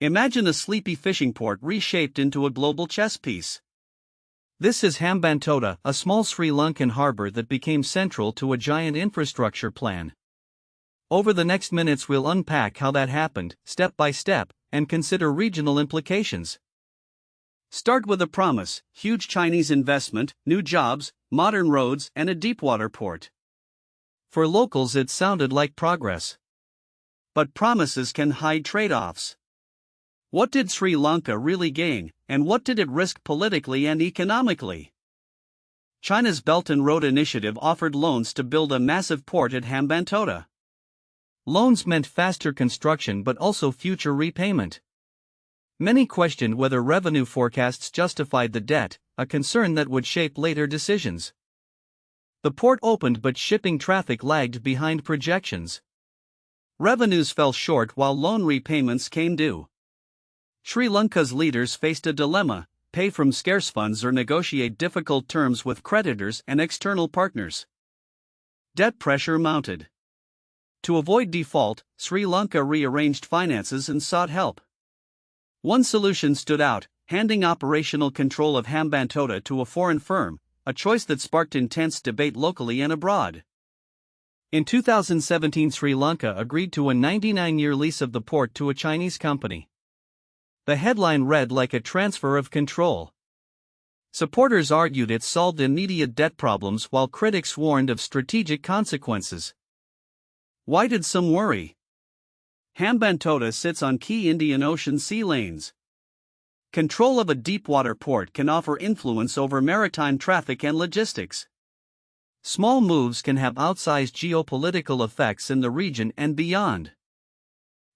Imagine a sleepy fishing port reshaped into a global chess piece. This is Hambantota, a small Sri Lankan harbor that became central to a giant infrastructure plan. Over the next minutes we'll unpack how that happened, step by step, and consider regional implications. Start with a promise: huge Chinese investment, new jobs, modern roads, and a deepwater port. For locals it sounded like progress. But promises can hide trade-offs. What did Sri Lanka really gain, and what did it risk politically and economically? China's Belt and Road Initiative offered loans to build a massive port at Hambantota. Loans meant faster construction but also future repayment. Many questioned whether revenue forecasts justified the debt, a concern that would shape later decisions. The port opened but shipping traffic lagged behind projections. Revenues fell short while loan repayments came due. Sri Lanka's leaders faced a dilemma: pay from scarce funds or negotiate difficult terms with creditors and external partners. Debt pressure mounted. To avoid default, Sri Lanka rearranged finances and sought help. One solution stood out: handing operational control of Hambantota to a foreign firm, a choice that sparked intense debate locally and abroad. In 2017, Sri Lanka agreed to a 99-year lease of the port to a Chinese company. The headline read like a transfer of control. Supporters argued it solved immediate debt problems while critics warned of strategic consequences. Why did some worry? Hambantota sits on key Indian Ocean sea lanes. Control of a deepwater port can offer influence over maritime traffic and logistics. Small moves can have outsized geopolitical effects in the region and beyond.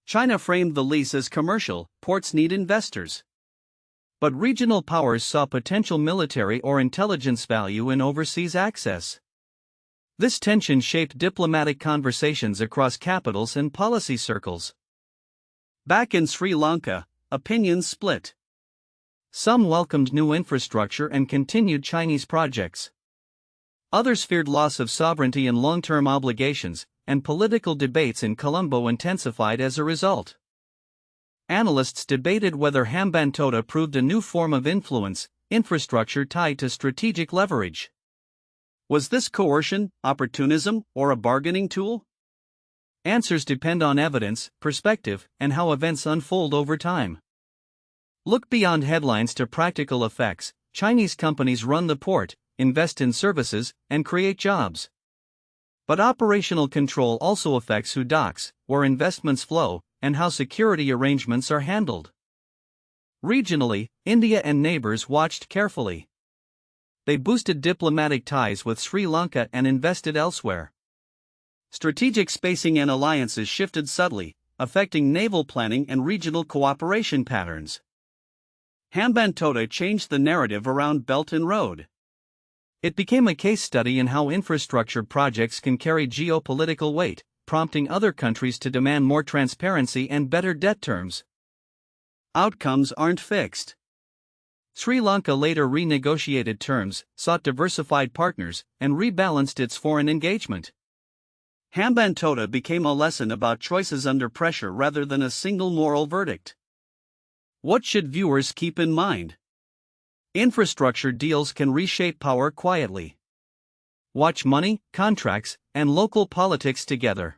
China framed the lease as commercial: ports need investors. But regional powers saw potential military or intelligence value in overseas access. This tension shaped diplomatic conversations across capitals and policy circles. Back in Sri Lanka, opinions split. Some welcomed new infrastructure and continued Chinese projects. Others feared loss of sovereignty and long-term obligations, and political debates in Colombo intensified as a result. Analysts debated whether Hambantota proved a new form of influence, infrastructure tied to strategic leverage. Was this coercion, opportunism, or a bargaining tool? Answers depend on evidence, perspective, and how events unfold over time. Look beyond headlines to practical effects. Chinese companies run the port, invest in services, and create jobs. But operational control also affects who docks, where investments flow, and how security arrangements are handled. Regionally, India and neighbors watched carefully. They boosted diplomatic ties with Sri Lanka and invested elsewhere. Strategic spacing and alliances shifted subtly, affecting naval planning and regional cooperation patterns. Hambantota changed the narrative around Belt and Road. It became a case study in how infrastructure projects can carry geopolitical weight, prompting other countries to demand more transparency and better debt terms. Outcomes aren't fixed. Sri Lanka later renegotiated terms, sought diversified partners, and rebalanced its foreign engagement. Hambantota became a lesson about choices under pressure rather than a single moral verdict. What should viewers keep in mind? Infrastructure deals can reshape power quietly. Watch money, contracts, and local politics together.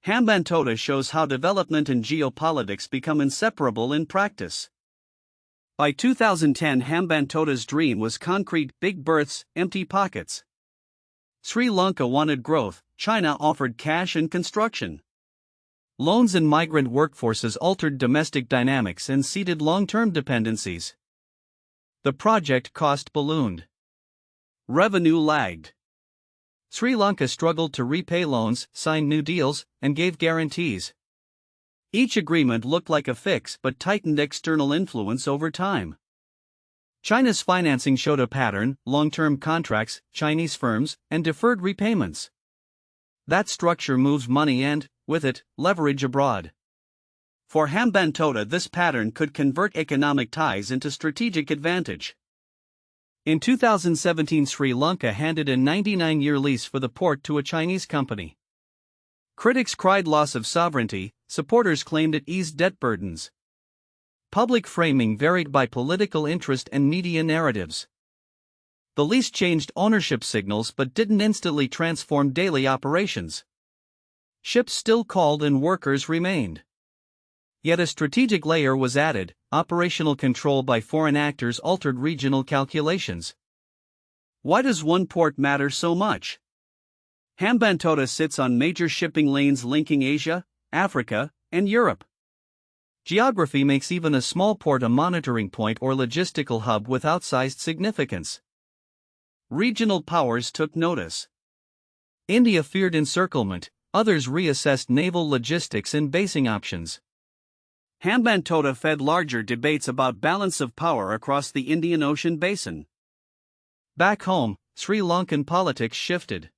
Hambantota shows how development and geopolitics become inseparable in practice. By 2010, Hambantota's dream was concrete: big berths, empty pockets. Sri Lanka wanted growth, China offered cash and construction. Loans and migrant workforces altered domestic dynamics and seeded long-term dependencies. The project cost ballooned. Revenue lagged. Sri Lanka struggled to repay loans, signed new deals, and gave guarantees. Each agreement looked like a fix but tightened external influence over time. China's financing showed a pattern: long-term contracts, Chinese firms, and deferred repayments. That structure moves money and, with it, leverage abroad. For Hambantota, this pattern could convert economic ties into strategic advantage. In 2017, Sri Lanka handed a 99-year lease for the port to a Chinese company. Critics cried loss of sovereignty, supporters claimed it eased debt burdens. Public framing varied by political interest and media narratives. The lease changed ownership signals but didn't instantly transform daily operations. Ships still called and workers remained. Yet a strategic layer was added. Operational control by foreign actors altered regional calculations. Why does one port matter so much? Hambantota sits on major shipping lanes linking Asia, Africa, and Europe. Geography makes even a small port a monitoring point or logistical hub with outsized significance. Regional powers took notice. India feared encirclement, others reassessed naval logistics and basing options. Hambantota fed larger debates about balance of power across the Indian Ocean basin. Back home, Sri Lankan politics shifted.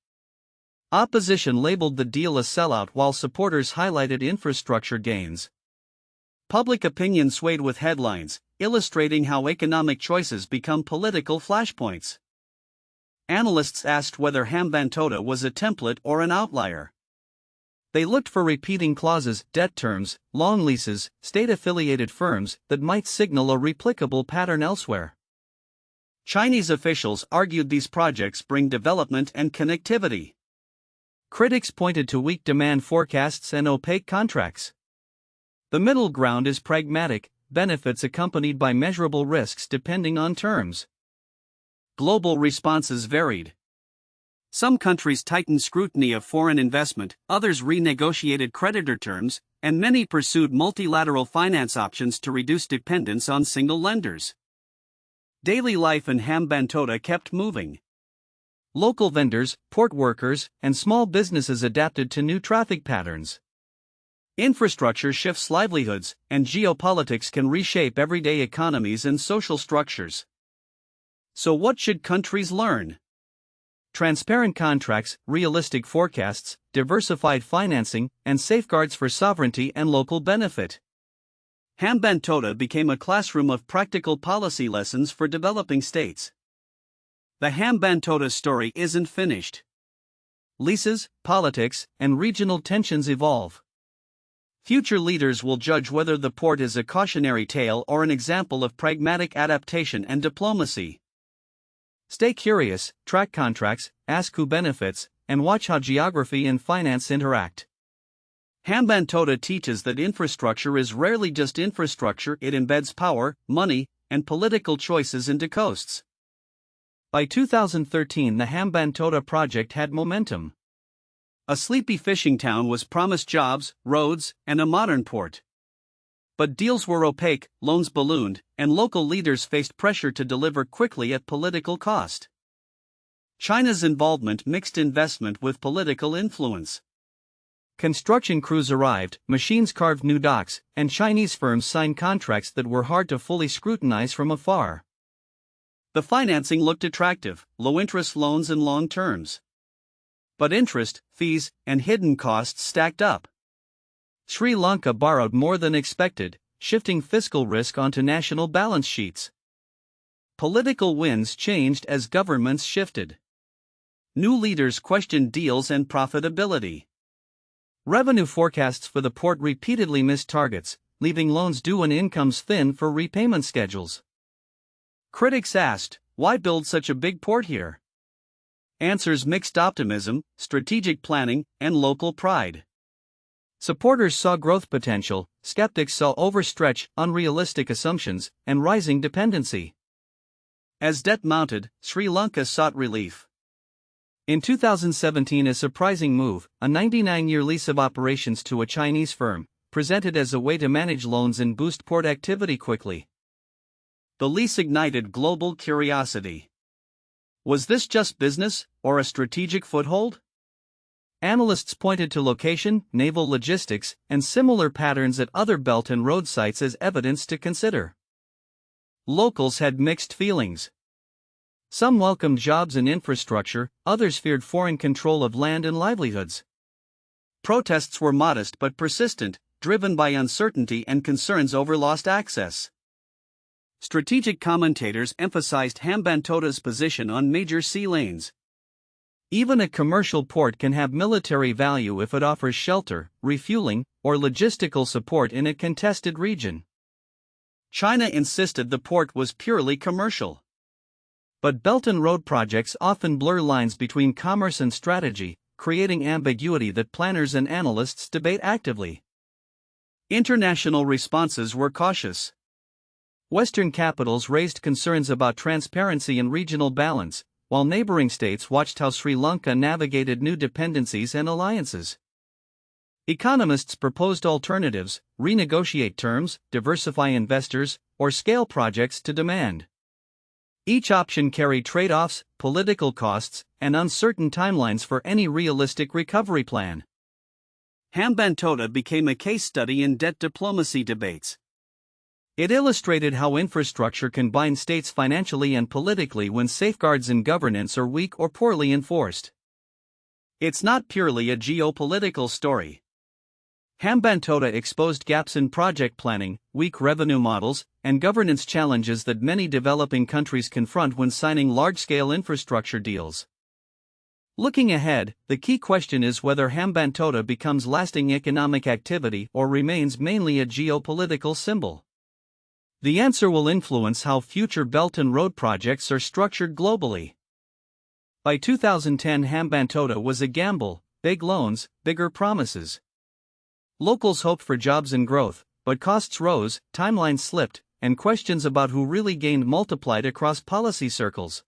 Opposition labeled the deal a sellout while supporters highlighted infrastructure gains. Public opinion swayed with headlines, illustrating how economic choices become political flashpoints. Analysts asked whether Hambantota was a template or an outlier. They looked for repeating clauses, debt terms, long leases, state-affiliated firms that might signal a replicable pattern elsewhere. Chinese officials argued these projects bring development and connectivity. Critics pointed to weak demand forecasts and opaque contracts. The middle ground is pragmatic, benefits accompanied by measurable risks depending on terms. Global responses varied. Some countries tightened scrutiny of foreign investment, others renegotiated creditor terms, and many pursued multilateral finance options to reduce dependence on single lenders. Daily life in Hambantota kept moving. Local vendors, port workers, and small businesses adapted to new traffic patterns. Infrastructure shifts livelihoods, and geopolitics can reshape everyday economies and social structures. So what should countries learn? Transparent contracts, realistic forecasts, diversified financing, and safeguards for sovereignty and local benefit. Hambantota became a classroom of practical policy lessons for developing states. The Hambantota story isn't finished. Leases, politics, and regional tensions evolve. Future leaders will judge whether the port is a cautionary tale or an example of pragmatic adaptation and diplomacy. Stay curious, track contracts, ask who benefits, and watch how geography and finance interact. Hambantota teaches that infrastructure is rarely just infrastructure, it embeds power, money, and political choices into coasts. By 2013, the Hambantota project had momentum. A sleepy fishing town was promised jobs, roads, and a modern port. But deals were opaque, loans ballooned, and local leaders faced pressure to deliver quickly at political cost. China's involvement mixed investment with political influence. Construction crews arrived, machines carved new docks, and Chinese firms signed contracts that were hard to fully scrutinize from afar. The financing looked attractive, low-interest loans and long terms. But interest, fees, and hidden costs stacked up. Sri Lanka borrowed more than expected, shifting fiscal risk onto national balance sheets. Political winds changed as governments shifted. New leaders questioned deals and profitability. Revenue forecasts for the port repeatedly missed targets, leaving loans due and incomes thin for repayment schedules. Critics asked, why build such a big port here? Answers mixed optimism, strategic planning, and local pride. Supporters saw growth potential, skeptics saw overstretch, unrealistic assumptions, and rising dependency. As debt mounted, Sri Lanka sought relief. In 2017, a surprising move, a 99-year lease of operations to a Chinese firm, presented as a way to manage loans and boost port activity quickly. The lease ignited global curiosity. Was this just business, or a strategic foothold? Analysts pointed to location, naval logistics, and similar patterns at other belt and road sites as evidence to consider. Locals had mixed feelings. Some welcomed jobs and infrastructure, others feared foreign control of land and livelihoods. Protests were modest but persistent, driven by uncertainty and concerns over lost access. Strategic commentators emphasized Hambantota's position on major sea lanes. Even a commercial port can have military value if it offers shelter, refueling, or logistical support in a contested region. China insisted the port was purely commercial. But Belt and Road projects often blur lines between commerce and strategy, creating ambiguity that planners and analysts debate actively. International responses were cautious. Western capitals raised concerns about transparency and regional balance, while neighboring states watched how Sri Lanka navigated new dependencies and alliances. Economists proposed alternatives: renegotiate terms, diversify investors, or scale projects to demand. Each option carried trade-offs, political costs, and uncertain timelines for any realistic recovery plan. Hambantota became a case study in debt diplomacy debates. It illustrated how infrastructure can bind states financially and politically when safeguards in governance are weak or poorly enforced. It's not purely a geopolitical story. Hambantota exposed gaps in project planning, weak revenue models, and governance challenges that many developing countries confront when signing large-scale infrastructure deals. Looking ahead, the key question is whether Hambantota becomes lasting economic activity or remains mainly a geopolitical symbol. The answer will influence how future Belt and Road projects are structured globally. By 2010, Hambantota was a gamble: big loans, bigger promises. Locals hoped for jobs and growth, but costs rose, timelines slipped, and questions about who really gained multiplied across policy circles.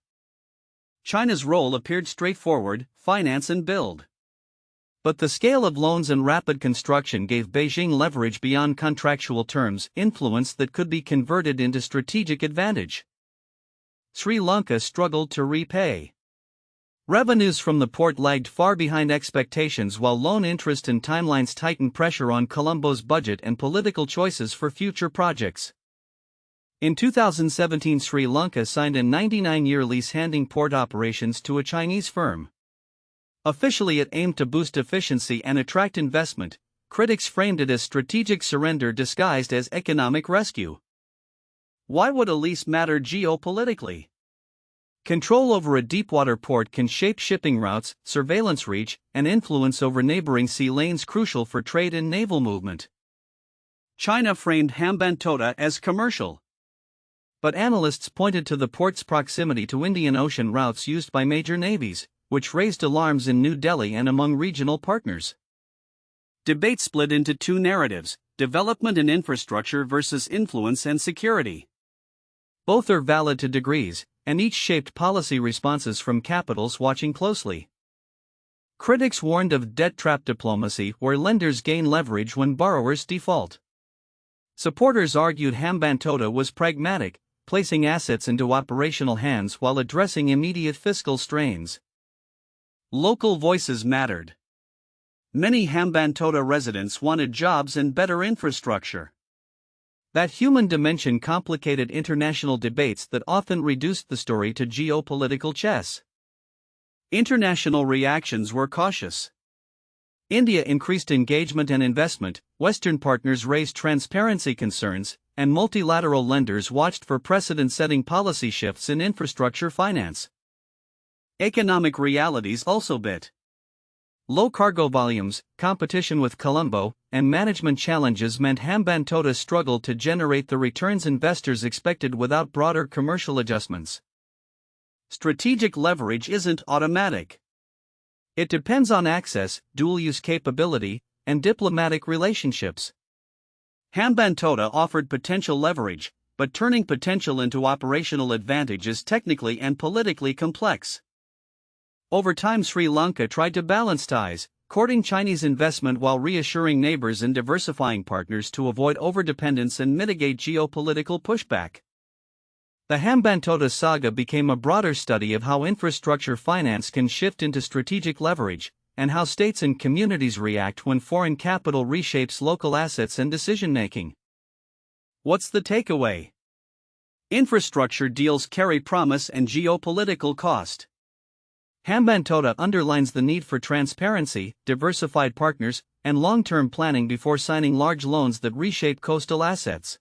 China's role appeared straightforward: finance and build. But the scale of loans and rapid construction gave Beijing leverage beyond contractual terms, influence that could be converted into strategic advantage. Sri Lanka struggled to repay. Revenues from the port lagged far behind expectations, while loan interest and timelines tightened pressure on Colombo's budget and political choices for future projects. In 2017, Sri Lanka signed a 99-year lease handing port operations to a Chinese firm. Officially, it aimed to boost efficiency and attract investment. Critics framed it as strategic surrender disguised as economic rescue. Why would a lease matter geopolitically? Control over a deepwater port can shape shipping routes, surveillance reach, and influence over neighboring sea lanes crucial for trade and naval movement. China framed Hambantota as commercial. But analysts pointed to the port's proximity to Indian Ocean routes used by major navies, which raised alarms in New Delhi and among regional partners. Debate split into two narratives: development and infrastructure versus influence and security. Both are valid to degrees, and each shaped policy responses from capitals watching closely. Critics warned of debt trap diplomacy, where lenders gain leverage when borrowers default. Supporters argued Hambantota was pragmatic, placing assets into operational hands while addressing immediate fiscal strains. Local voices mattered. Many Hambantota residents wanted jobs and better infrastructure. That human dimension complicated international debates that often reduced the story to geopolitical chess. International reactions were cautious. India increased engagement and investment, Western partners raised transparency concerns, and multilateral lenders watched for precedent-setting policy shifts in infrastructure finance. Economic realities also bit. Low cargo volumes, competition with Colombo, and management challenges meant Hambantota struggled to generate the returns investors expected without broader commercial adjustments. Strategic leverage isn't automatic. It depends on access, dual-use capability, and diplomatic relationships. Hambantota offered potential leverage, but turning potential into operational advantage is technically and politically complex. Over time, Sri Lanka tried to balance ties, courting Chinese investment while reassuring neighbors and diversifying partners to avoid overdependence and mitigate geopolitical pushback. The Hambantota saga became a broader study of how infrastructure finance can shift into strategic leverage, and how states and communities react when foreign capital reshapes local assets and decision-making. What's the takeaway? Infrastructure deals carry promise and geopolitical cost. Hambantota underlines the need for transparency, diversified partners, and long-term planning before signing large loans that reshape coastal assets.